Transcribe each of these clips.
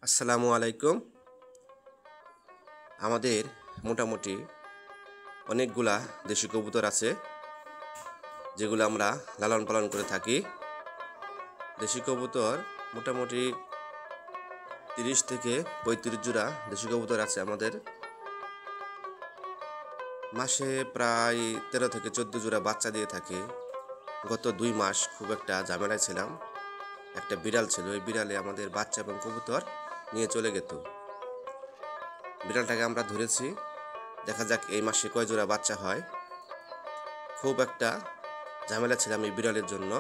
আসসালামু আলাইকুম। আমাদের মোটামুটি অনেকগুলা দেশি কবুতর আছে, যেগুলো আমরা লালন পালন করে থাকি। দেশি কবুতর মোটামুটি 30 থেকে 35 জোড়া দেশি কবুতর আছে আমাদের। মাসে প্রায় 13 থেকে 14 জোড়া বাচ্চা দিয়ে থাকে। গত 2 মাস খুব একটা ঝামেলায় ছিলাম। একটা বিড়াল ছিল, ওই বিড়ালে আমাদের বাচ্চা এবং কবুতর নিয়ে চলে যেত। বিড়ালটাকে আমরা ধরেছি, দেখা যাক এই মাসে কয় জোড়া বাচ্চা হয়। খুব একটা ঝামেলা ছিলাম এই বিড়ালের জন্য।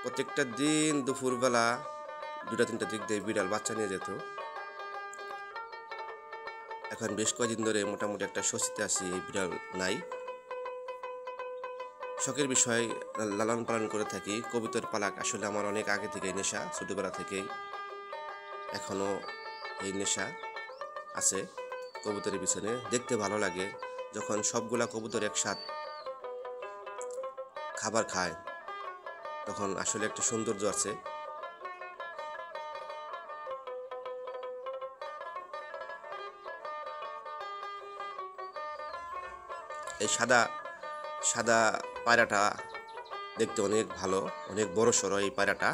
প্রত্যেকটা দিন দুপুরবেলা 2টা-3টা দিক দিয়ে বিড়াল বাচ্চা নিয়ে যেত। এখন বেশ কয়েকদিন ধরে মোটামুটি একটা স্বস্তিতে আছি, এই বিড়াল নাই। শখের বিষয় লালন পালন করে থাকি। কবুতর পালক আসলে আমার অনেক আগে থেকেই নেশা, ছোটবেলা থেকেই। এখনো এই নেশা আছে কবুতরের পিছনে। দেখতে ভালো লাগে যখন সবগুলা কবুতর একসাথ খাবার খায়, তখন আসলে একটা সৌন্দর্য আছে। এই সাদা সাদা পায়রাটা দেখতে অনেক ভালো, অনেক বড় সড়ো এই পায়রাটা।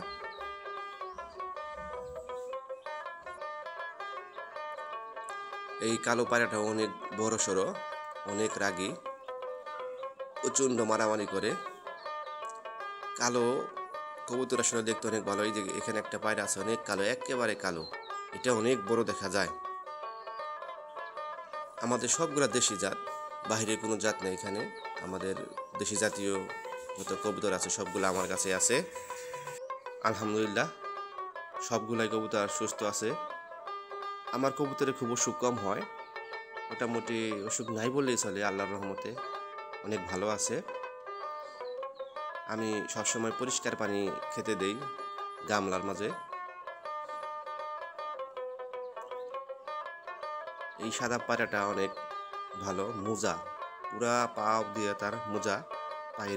এই কালো পায়রাটাও অনেক বড় সড়ো, অনেক রাগী, প্রচণ্ড মারামারি করে। কালো কবুতর আসলে দেখতে অনেক ভালো। এই যে এখানে একটা পায়রা আছে, অনেক কালো, একেবারে কালো। এটা অনেক বড় দেখা যায়। আমাদের সবগুলা দেশি জাত, বাইরে কোনো জাত নেই এখানে। আমাদের দেশি জাতীয় যত কবুতর আছে সবগুলো আমার কাছে আছে। আলহামদুলিল্লাহ, সবগুলাই কবুতর সুস্থ আছে। আমার কবুতরে খুব অসুখ কম হয়, মোটামুটি অসুখ নাই বললেই চলে। আল্লাহর রহমতে অনেক ভালো আছে। আমি সবসময় পরিষ্কার পানি খেতে দেই গামলার মাঝে। এই সাদা পায়রাটা অনেক ভালো, মোজা পুরা পা দিয়ে, তার মোজা পায়ে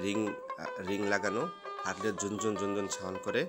রিং লাগানো, হাঁটলে ঝুনঝুন ঝুনঝুন সাউন্ড করে।